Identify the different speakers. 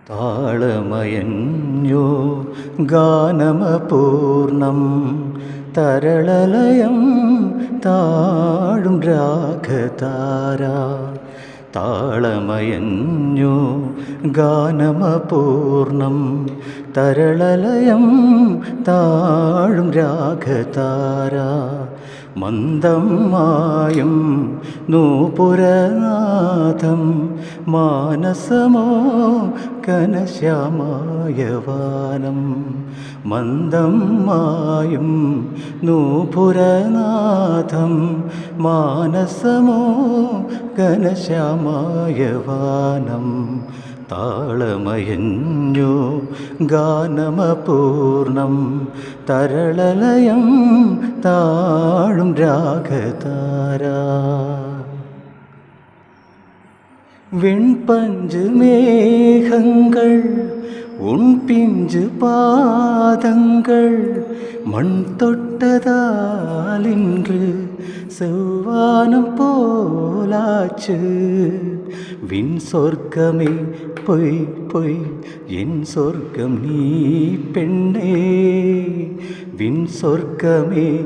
Speaker 1: താളമയഞ്ഞോ ഗാനമപൂർണം തരളലയം താഴും രാഗതാര. താളമയഞ്ഞോ ഗാനമപൂർണം തരളലയം താഴും രാഗതാര. മന്ദം മായും നൂപുരനാഥം മാനസമോ കനശ്യാമായ വാനം. മന്ദം മായും നൂപുരനാഥം മാനസമോ കനശ്യാമായ വാനം. താളമയഞ്ഞോ ഗാനമപൂർണം തരളലയം താഴും രാഗതാര. വെൺപഞ്ച് മേഘങ്ങൾ ഉൺപിഞ്ച് പാദങ്ങൾ മൺതൊട്ടതാലിன்று செவ்வானம் போலாச்சு. விண் சொர்க்கமே பொய் பொய் என் சொர்க்கம் நீ பெண்ணே. விண் சொர்க்கமே